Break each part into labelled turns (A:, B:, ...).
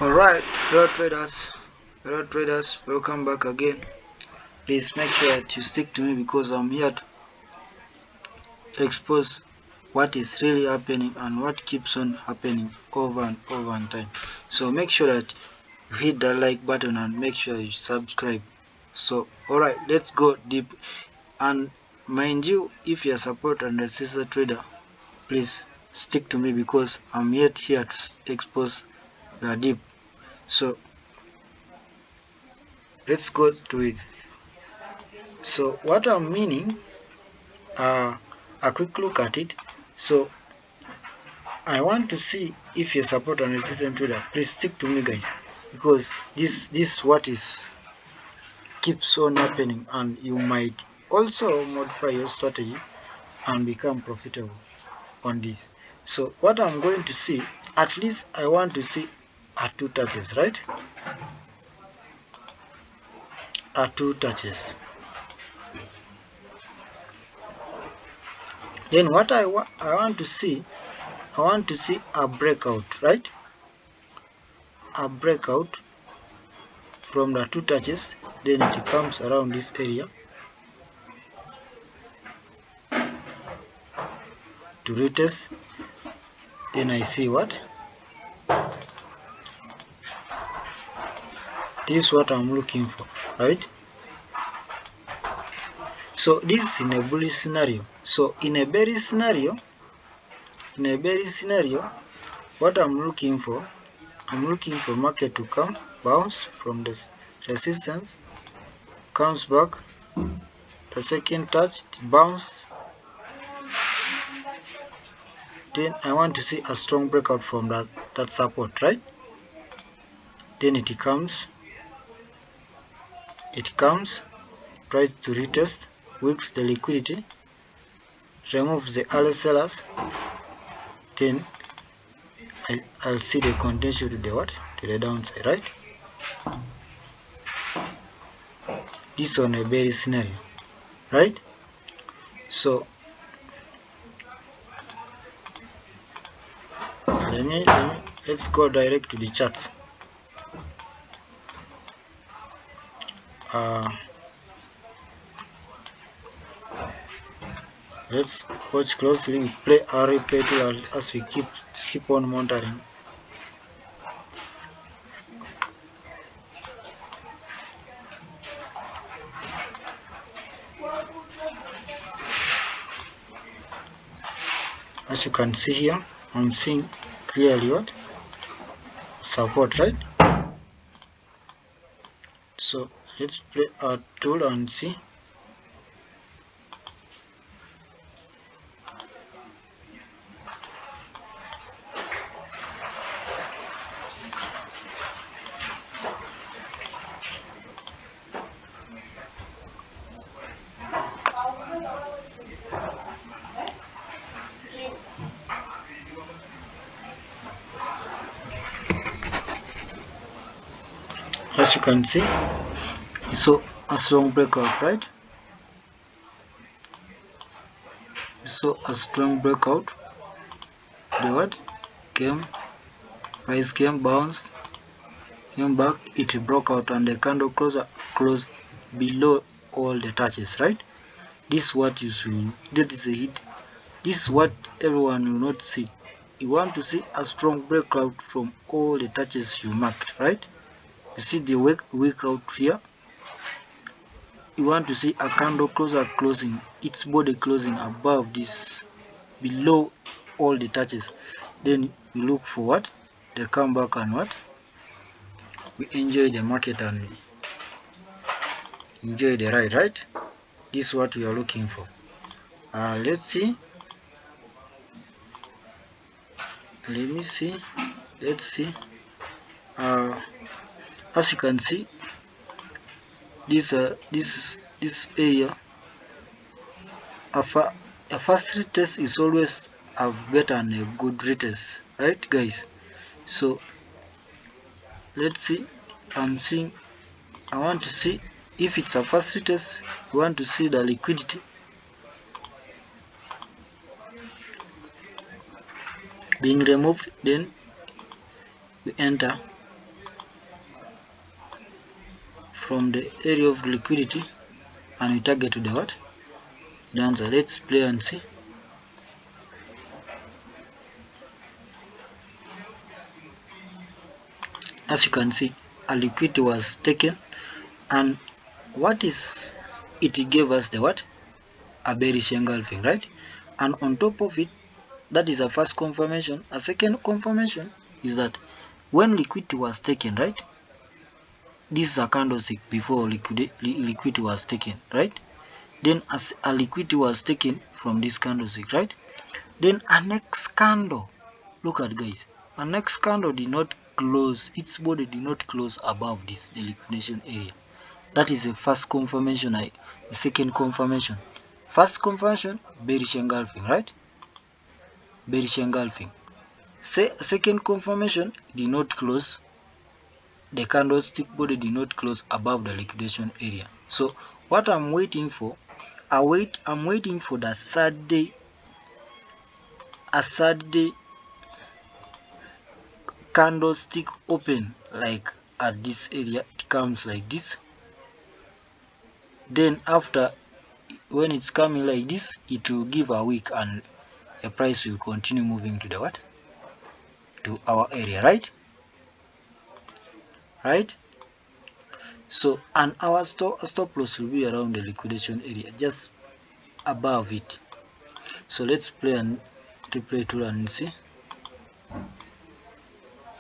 A: Alright, hello traders, welcome back again. Please make sure that you stick to me because I'm here to expose what is really happening and what keeps on happening over and over in time. So make sure that you hit the like button and make sure you subscribe. So alright, let's go deep. And mind you, if you're support and assistant trader, please stick to me because I'm yet here to expose the deep. So let's go to it. So what I'm meaning, a quick look at it. So I want to see if you support an resistant trader. Please stick to me, guys, because this what is keeps on happening, and you might also modify your strategy and become profitable on this. So what I'm going to see, at least I want to see are two touches, right? Are two touches. Then what I want to see, I want to see a breakout, right? A breakout from the two touches, then it comes around this area to retest. Then I see what? This is what I'm looking for, right? So this is in a bullish scenario. So in a bearish scenario, what I'm looking for market to come, bounce from this resistance, comes back, the second touch, bounce. Then I want to see a strong breakout from that support, right? Then it comes, tries to retest, weaks the liquidity, removes the early sellers, then I'll see the contention to the what? To the downside, right? This on a bearish scenario, right? So let's go direct to the charts. Let's watch closely. We play our replay tool as we keep on monitoring. As you can see here, I'm seeing clearly what? Support, right? So let's play our tool and see. As you can see, you saw a strong breakout, right? You saw a strong breakout. The what? Price came, bounced, came back, it broke out, and the candle closed below all the touches, right? This is what you see. That is a hit. This is what everyone will not see. You want to see a strong breakout from all the touches you marked, right? You see the wick out here. You want to see a candle closing, its body closing above this, below all the touches. Then you look for what? They come back and what? We enjoy the market and enjoy the ride, right? This is what we are looking for. Let's see. Let me see. Let's see. As you can see, this area, a fast retest is always a better than a good retest, right, guys? So let's see. I want to see if it's a fast retest. We want to see the liquidity. Being removed, then we enter from the area of liquidity and we target to the what? Downside. Let's play and see. As you can see, a liquidity was taken, and what is it gave us the what? A bearish engulfing, right? And on top of it, that is a first confirmation. A second confirmation is that when liquidity was taken, right? This is a candlestick before liquidity was taken, right? Then as a liquidity was taken from this candlestick, right? Then a next candle, look at guys, a next candle did not close, its body did not close above this, the liquidation area. That is the first confirmation. The second confirmation. First confirmation, bearish engulfing, right? Bearish engulfing. Second confirmation, did not close, the candlestick body did not close above the liquidation area. So what I'm waiting for, I'm waiting for the third day, a third day candlestick open, like at this area. It comes like this. Then after, when it's coming like this, it will give a wick and the price will continue moving to the what? To our area, right? Right? So, and our stop loss will be around the liquidation area, just above it. So let's play and to play tool and see.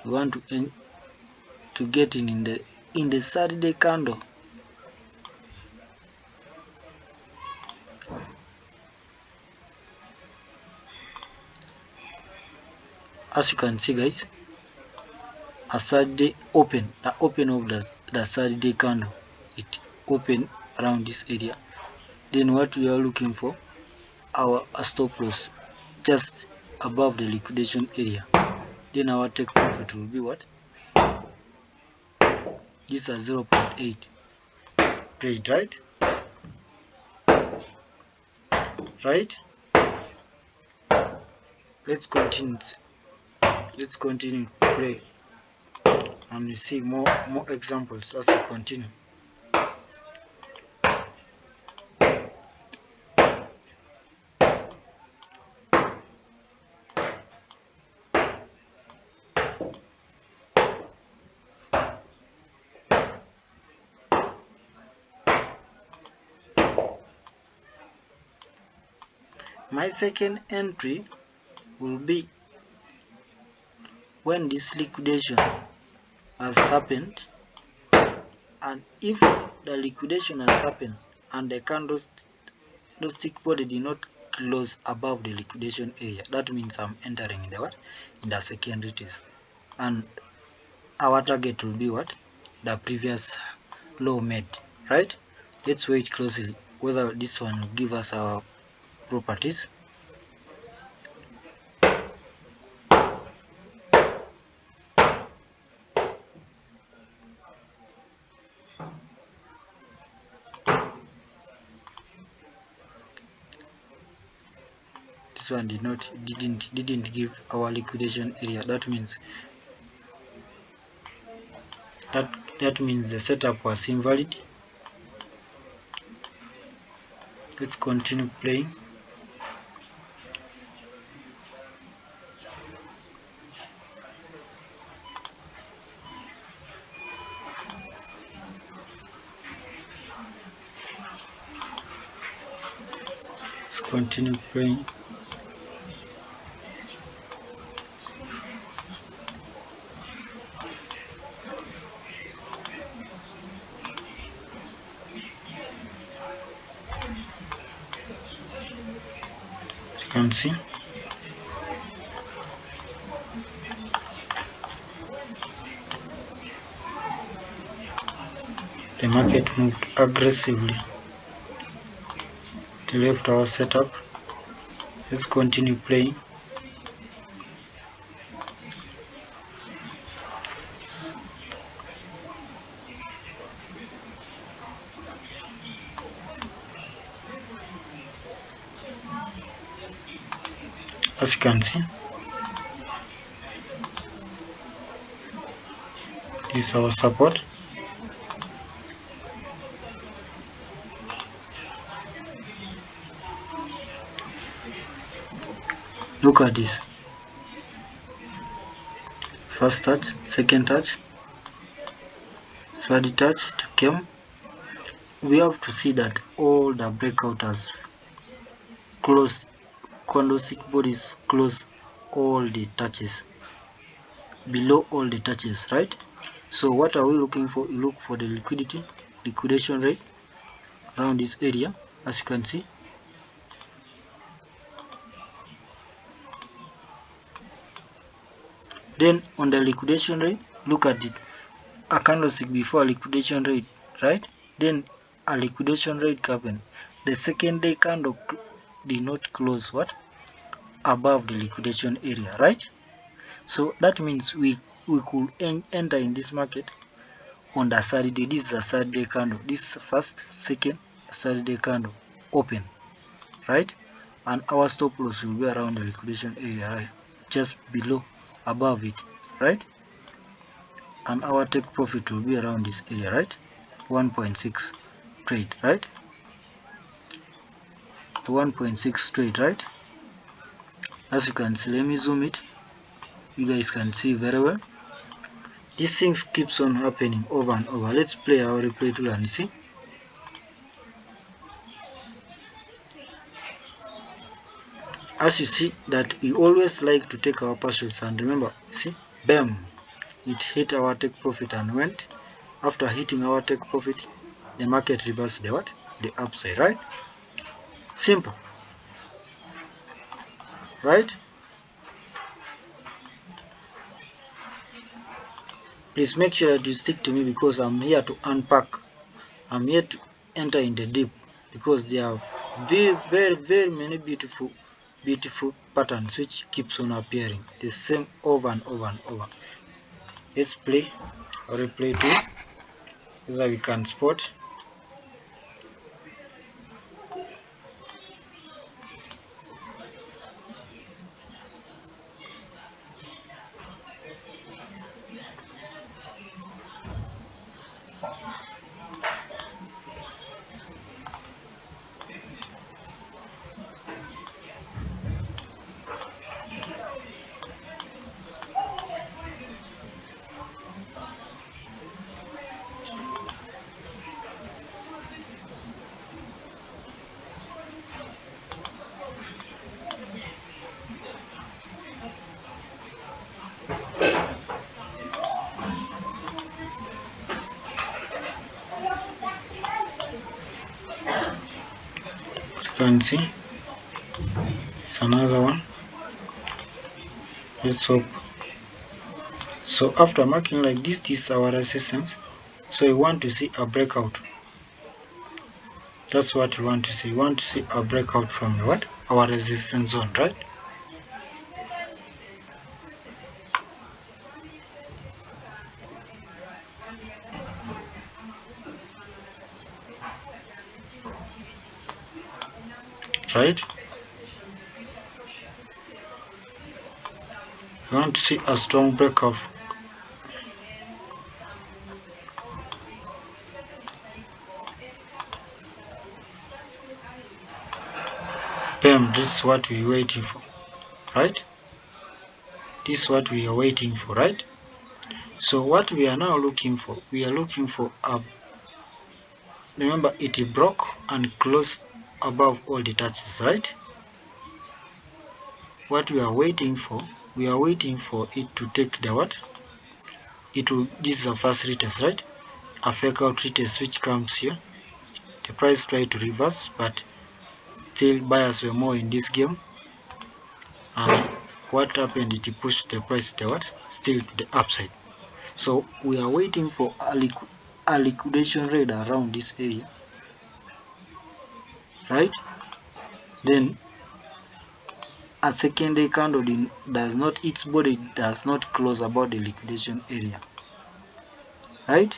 A: We want to get in the Saturday candle. As you can see guys, a Saturday open, the open of the Saturday candle, it open around this area. Then what we are looking for, our stop loss just above the liquidation area. Then our take profit will be what? This is 0.8 trade, right? Right? Let's continue to play and we see more examples as we continue. My second entry will be when this liquidation has happened, and if the liquidation has happened and the candlestick body did not close above the liquidation area, that means I'm entering in the what? In the secondary test, and our target will be what? The previous low made, right? Let's wait closely whether this one will give us our properties. This one didn't give our liquidation area. That means the setup was invalid. Let's continue playing. Let's continue playing. As you can see, the market moved aggressively to left our setup. Let's continue playing. As you can see, this is our support. Look at this. First touch, second touch, third touch to came. We have to see that all the breakout has closed, candlestick bodies close all the touches, below all the touches, right? So what are we looking for? You look for the liquidity, liquidation rate around this area, as you can see. Then on the liquidation rate, look at it. A candlestick before a liquidation rate, right? Then a liquidation rate happened. The second day candle did not close what? Above the liquidation area, right? So that means we could enter in this market on the third day. This is a third day candle. This is first, second, third day candle open, right? And our stop loss will be around the liquidation area, right? Just below, above it, right? And our take profit will be around this area, right? 1.6 trade, right? 1.6 trade, right? As you can see, let me zoom it. You guys can see very well. These things keeps on happening over and over. Let's play our replay tool and see. As you see that we always like to take our partials, and remember, see, bam, it hit our take profit and went. After hitting our take profit, the market reversed the what? The upside, right? Simple, right? Please make sure that you stick to me because I'm here to unpack. I'm here to enter in the deep because there are very many beautiful patterns which keeps on appearing the same over and over and over. Let's play or replay too so that we can spot. As you can see, it's another one. Let's hope. So after marking like this is our resistance. So we want to see a breakout. That's what we want to see. We want to see a breakout from the what? Our resistance zone, right? Right? We want to see a strong breakout. Bam, this is what we're waiting for, right? This is what we are waiting for, right? So what we are now looking for, we are looking for a, remember it broke and closed above all the touches, right? What we are waiting for, we are waiting for it to take the what? It will, this is a first retest, right? A fake out retest which comes here. The price tried to reverse, but still buyers were more in this game. And what happened? It pushed the price to the what? Still to the upside. So we are waiting for a liquidation rate around this area, right? Then a secondary candle does not, its body does not close about the liquidation area, right?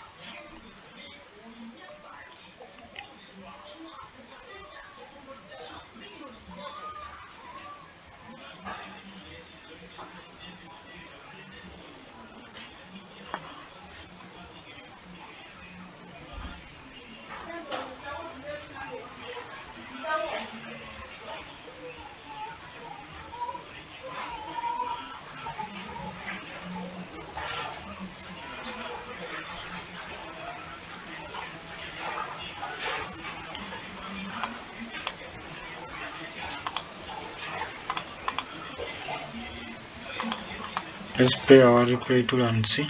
A: Let's play our replay tool and see.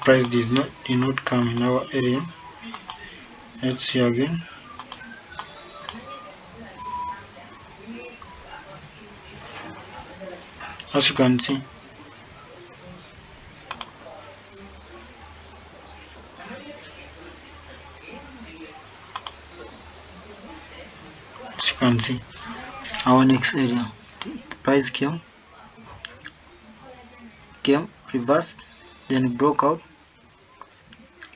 A: Price did not come in our area. Let's see again. As you can see, our next area, the price came, reversed, then broke out,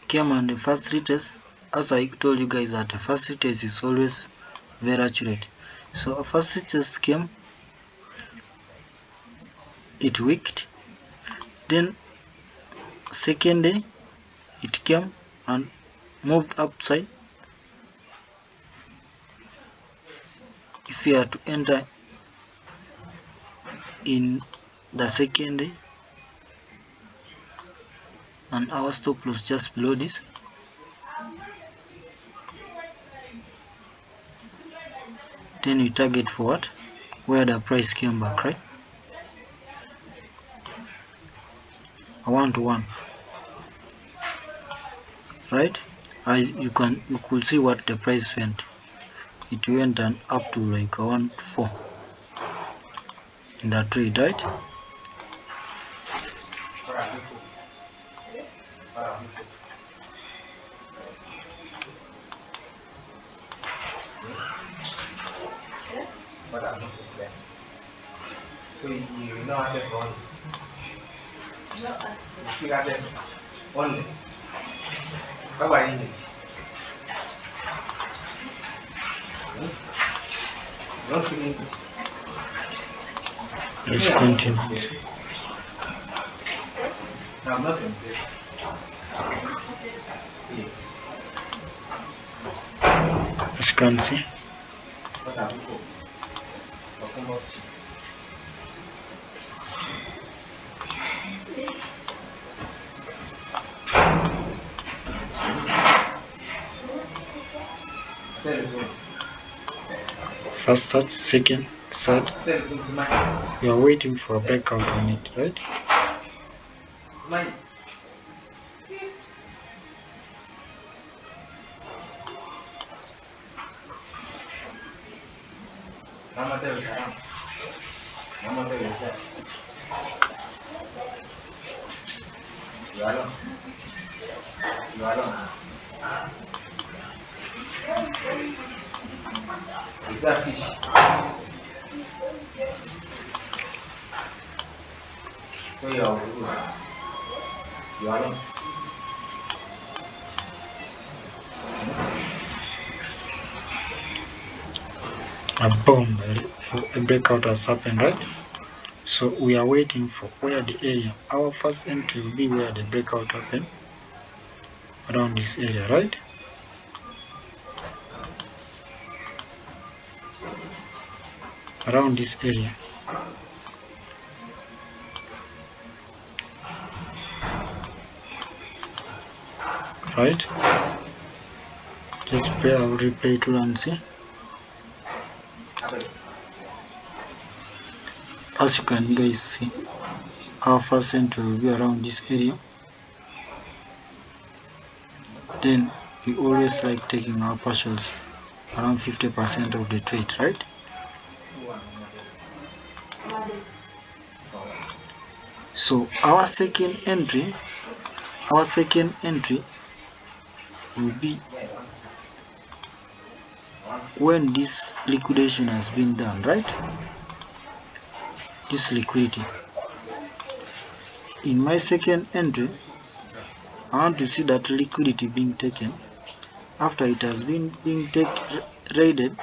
A: came on the first retest. As I told you guys that the first retest is always very accurate. So a first retest came, it wicked, then second day it came and moved upside. If we are to enter in the second day, and our stop loss just below this, then we target for what? Where the price came back, right? A 1-to-1, right? You could see what the price went. It went and up to like a 1-4 in that trade, right?
B: So you know this one. You got this only. How are you?
A: Let's continue.
B: I'm not in this.
A: As you can see,
B: What are you?
A: first touch, second, third. We are waiting for a breakout on it, right?
B: Is that fish? So you are
A: A boom, a breakout has happened, right? So we are waiting for where the area, our first entry will be where the breakout happened, around this area, right? Around this area. Right? Just play our replay tool and see. As you can guys see, our first entry will be around this area. Then we always like taking our partials around 50% of the trade, right? So our second entry will be when this liquidation has been done, right? This liquidity. In my second entry, I want to see that liquidity being taken. After it has been raided,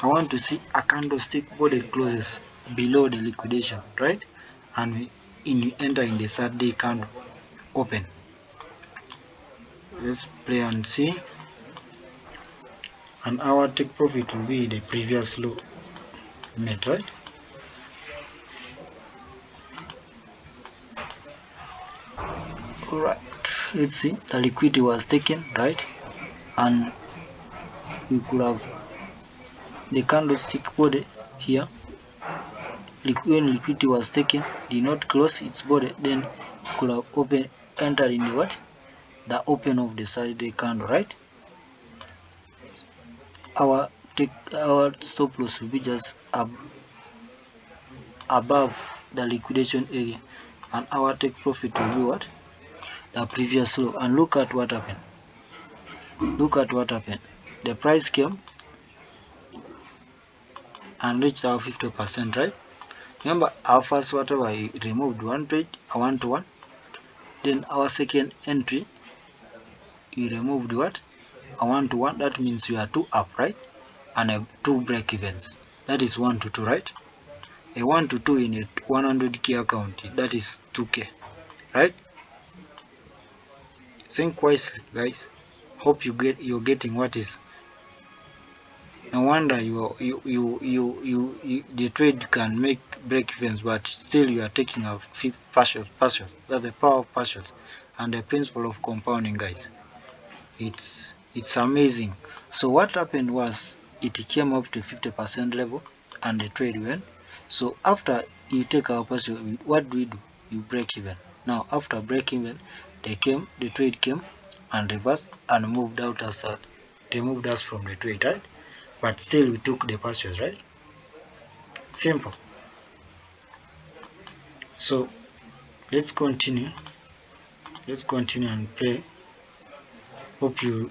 A: I want to see a candlestick body closes below the liquidation, right? And we enter in the third day candle open. Let's play and see. And our take profit will be the previous low made, right? Right, let's see, the liquidity was taken, right? And we could have the candlestick body here. When liquidity was taken, did not close its body, then it could have entered in the what? The open of the Saturday candle, right? Our stop loss will be just above the liquidation area, and our take profit will be what? The previous low. And look at what happened. Look at what happened. The price came and reached our 50%, right? Remember, our first whatever I removed one trade, a 1-to-1. Then our second entry, we removed what? A 1-to-1. That means we are 2 up, right? And a 2 break evens. That is 1-to-2, right? A 1-to-2 in a 100k account, that is 2k, right? Think wisely, guys. Hope you're getting what is. No wonder the trade can make break evens, but still you are taking a partials. That's the power of partials and the principle of compounding, guys. It's amazing. So what happened was it came up to 50% level and the trade went. So after you take our partial, what do? You break even. Now after break even, the trade came and reversed and moved out as removed us from the trade, right? But still we took the partials, right? Simple. So let's continue and play. Hope you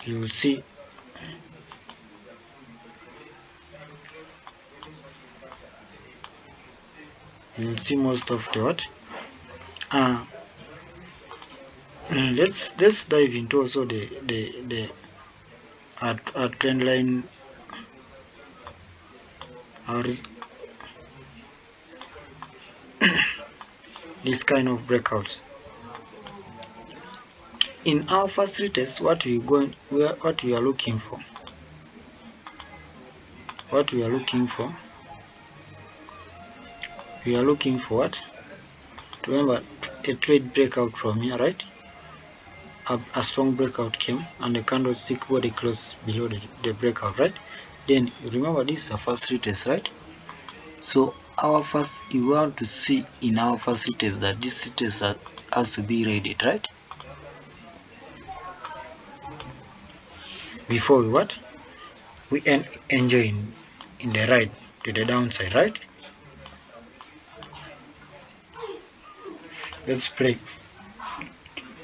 A: will see. You will see most of the what. Let's dive into also the our trend line, our this kind of breakouts. In our first retest, what we are looking for. What we are looking for. We are looking for what? Remember, a trade breakout from here, right? A strong breakout came and the candlestick body closed below the breakout, right? Then remember, this is a first retest, right? So you want to see in our first retest that this retest has to be rated, right? Before we enjoy in the ride to the downside, right? Let's play.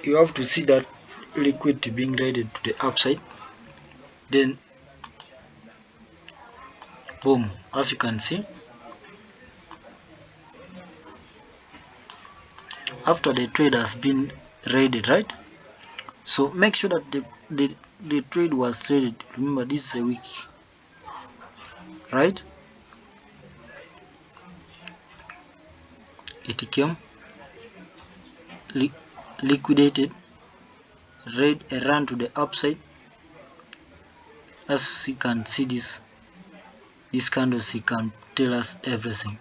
A: You have to see that liquidity being rated to the upside, then boom, as you can see, after the trade has been rated, right? So make sure that the trade was traded. Remember, this is a week, right? It came, liquidated, ran to the upside. As you can see, this candlestick can tell us everything.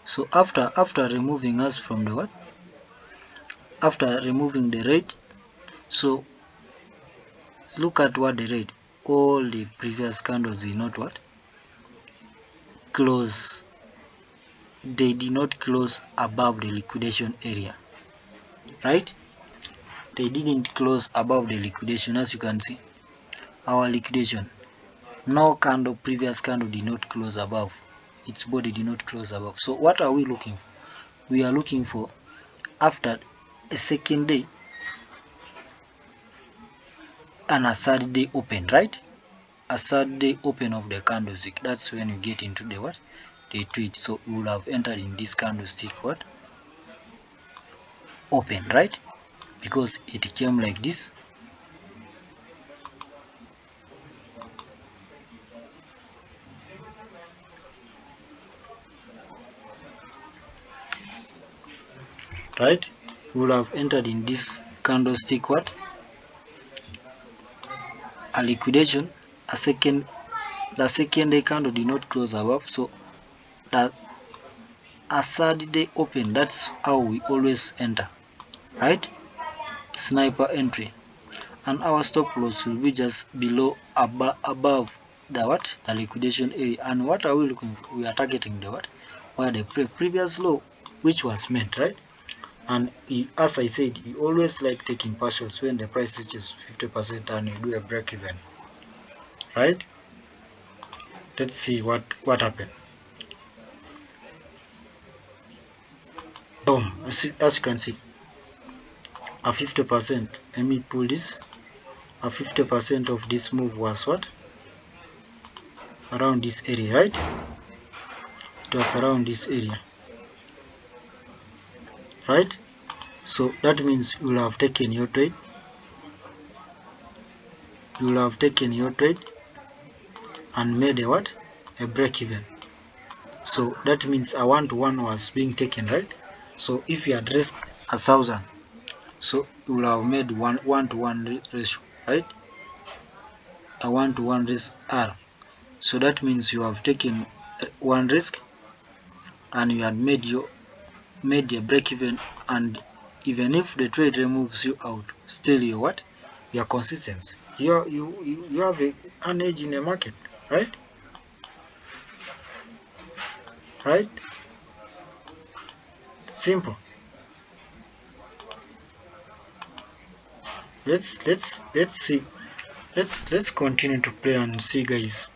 A: So after removing us from the what? After removing the rate, so look at what the rate. All the previous candles did not what? Close. They did not close above the liquidation area, right? They didn't close above the liquidation. As you can see, our liquidation, no candle, previous candle did not close above, its body did not close above. So what are we looking for? We are looking for after a second day and a third day open, right? A third day open of the candlestick. That's when you get into the what? The trade. So you will have entered in this candlestick what? Open, right? Because it came like this. Right? We will have entered in this candlestick what? A liquidation. The second day candle did not close above, so that a third day open. That's how we always enter. right? Sniper entry, and our stop loss will be just below above the what, the liquidation area. And what are we looking for? We are targeting the what, where the previous low which was made, right? And as I said, you always like taking partials when the price reaches 50% and you do a break even, right? Let's see what happened. Boom. As you can see, a 50%, let me pull this, a 50% of this move was what, around this area, right? It was around this area, right? So that means you will have taken your trade, and made a what, a break even. So that means a 1-to-1 was being taken, right? So if you had risked 1,000, so you will have made 1-to-1 ratio, right? A 1-to-1 risk R. So that means you have taken one risk and you had made a break even, and even if the trade removes you out, still you what, you are consistent. You have an edge in the market, right? Right? Simple. Let's see. Let's continue to play and see, guys.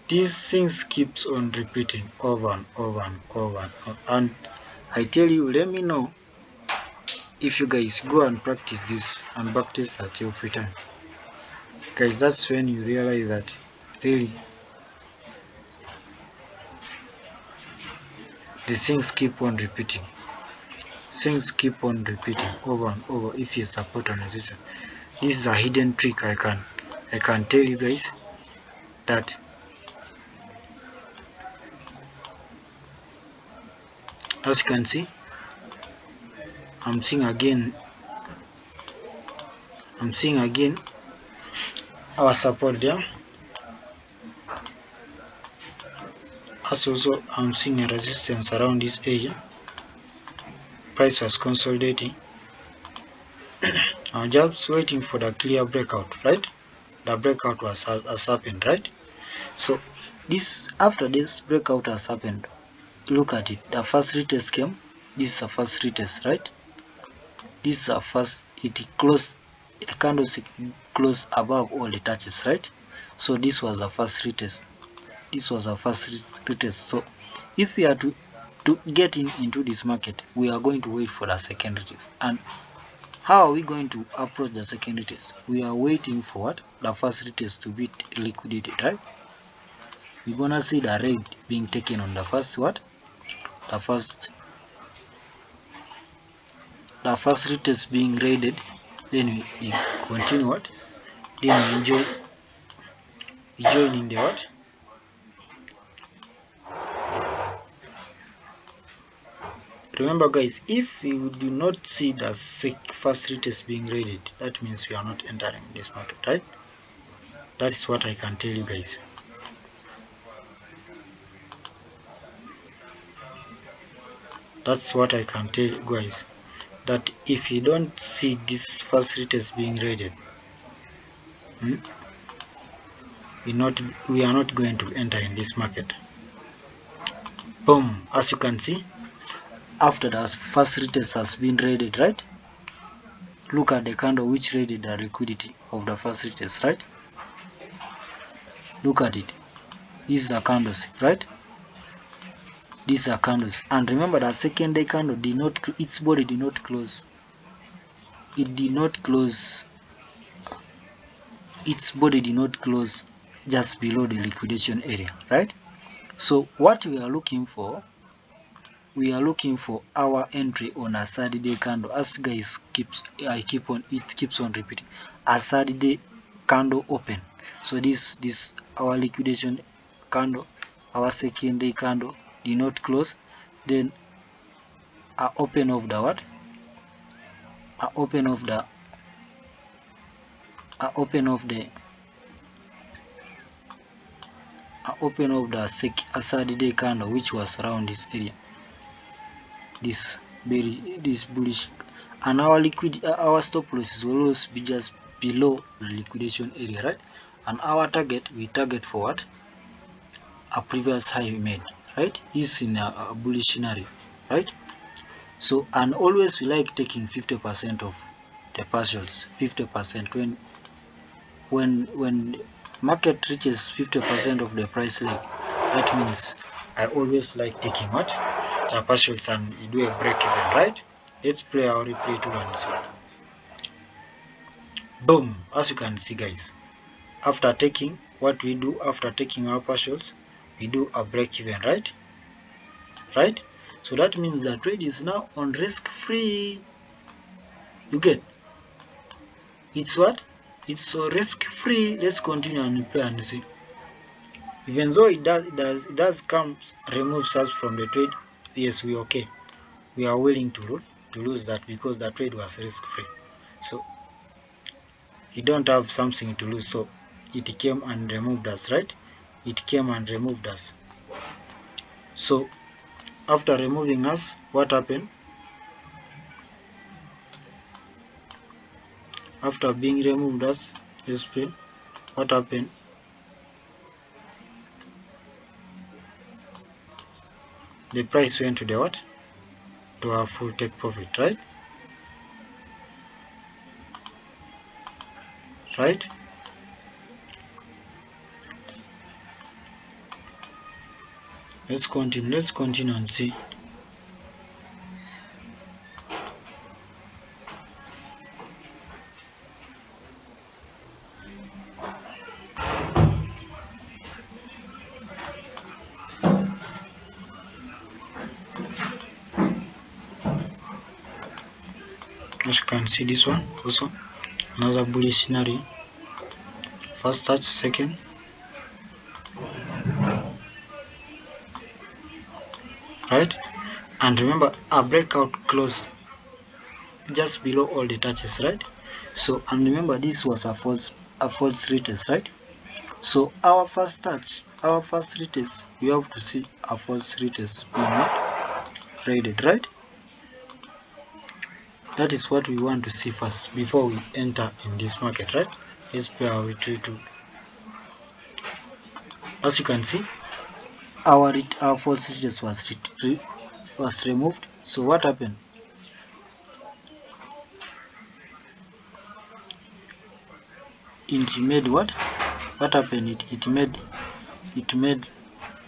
A: These things keeps on repeating over and over and over and over. And I tell you, let me know if you guys go and practice this and practice at your free time. Guys, that's when you realize that really the things keep on repeating. Things keep on repeating over and over if you support an resistance. This is a hidden trick I can tell you guys, that as you can see, I'm seeing again our support there. As also I'm seeing a resistance around this area. Price was consolidating. I'm just waiting for the clear breakout, right? The breakout has happened, right? So this, after this breakout has happened, look at it. The first retest came. This is a first retest, right? This is a first. It closed. The candlestick closed above all the touches, right? So this was a first retest. This was a first retest. So if we are to get into this market, we are going to wait for the second retest. And how are we going to approach the second retest? We are waiting for what? The first retest to be liquidated, right? We're gonna see the raid being taken on the first what? The first retest being raided. Then we continue what? Then we join in the what? Remember, guys, if we do not see the first retest being raided, that means we are not entering this market, right? That is what I can tell you, guys. That's what I can tell you, guys. That if you don't see this first retest being raided, we are not going to enter in this market. Boom. As you can see, after the first retest has been raided, right? Look at the candle which raided the liquidity of the first retest, right? Look at it. This is the candles, right? These are candles. And remember that second day candle did not, its body did not close. It did not close. Its body did not close just below the liquidation area, right? So what we are looking for, our entry on a Saturday candle. As guys it keeps on repeating, a Saturday candle open. So this our liquidation candle, our second day candle did not close. Then a open of the what? A open of the Saturday candle, which was around this area. This bullish, and our stop loss will always be just below the liquidation area, right? And our target, we target for what? A previous high made, right? Is in a bullish scenario, right? So, and always we like taking 50% of the partials, 50% when market reaches 50% of the price leg. That means I always like taking what? The partials and do a break even, right? Let's play our replay tool and see. Boom, as you can see, guys, after taking what we do, after taking our partials, we do a break even, right? So that means the trade is now on risk free. You get it's what? It's so risk free. Let's continue and play and see. Even though it does come removes us from the trade, yes, we okay. We are willing to lose that because the trade was risk free. So you don't have something to lose, so it came and removed us, right? It came and removed us. So after removing us, what happened? After being removed us, what happened? The price went to the what? To our full take profit, right? Let's continue and see. As you can see, this one also another bullish scenario. First touch, second, right? And remember, a breakout closed just below all the touches, right? So, and remember, this was a false retest, right? So our first touch, our first retest, we have to see a false retest being what? Traded, right? That is what we want to see first before we enter in this market, right? Let's play our retreat tool. As you can see, our false retest was removed. So what happened? It made what? What happened? It made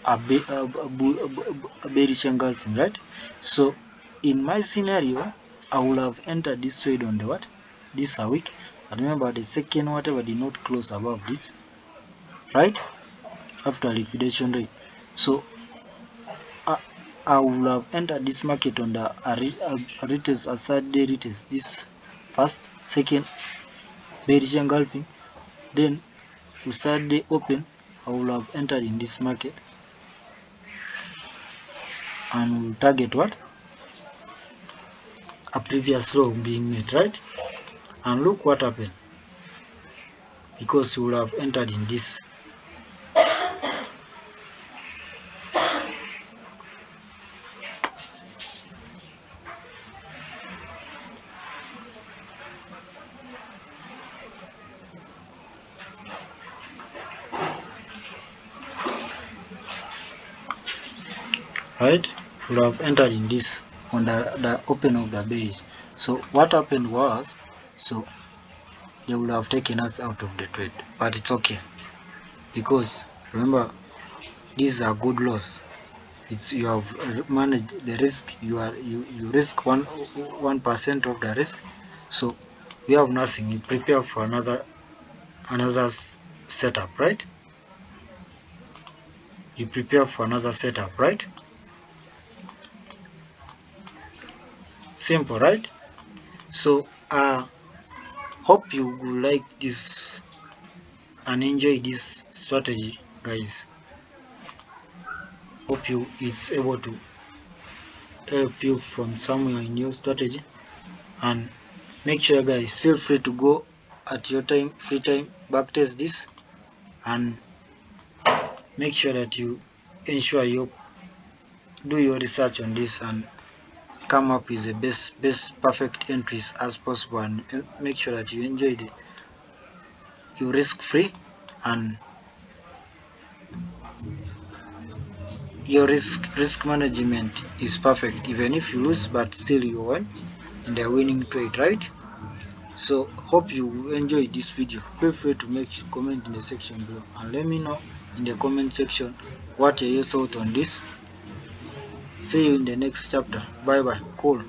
A: a bearish engulfing, right? So in my scenario, I would have entered this trade on the what? This a week. And remember, the second whatever did not close above this, right? After liquidation rate. So I would have entered this market on the retest, a Saturday retest. This first, second, bearish engulfing. Then with Saturday open, I would have entered in this market and will target what? A previous low being made, right? And look what happened, because you would have entered in this. Right? You would have entered in this on the open of the bearish. So what happened was, so they would have taken us out of the trade, but it's okay, because remember, these are good loss. It's you have managed the risk. You risk 1% of the risk, so you have nothing. You prepare for another setup, right? You prepare for another setup, right? Simple, right? So hope you will like this and enjoy this strategy, guys. Hope it's able to help you from somewhere in your strategy. And make sure, guys, feel free to go at your free time, backtest this, and make sure that you ensure you do your research on this and come up with the best perfect entries as possible, and make sure that you enjoy you risk free, and your risk management is perfect. Even if you lose, but still you won in the winning trade, right? So hope you enjoyed this video. Feel free to make comment in the section below, and let me know in the comment section what are your thoughts on this. See you in the next chapter. Bye bye. Cool.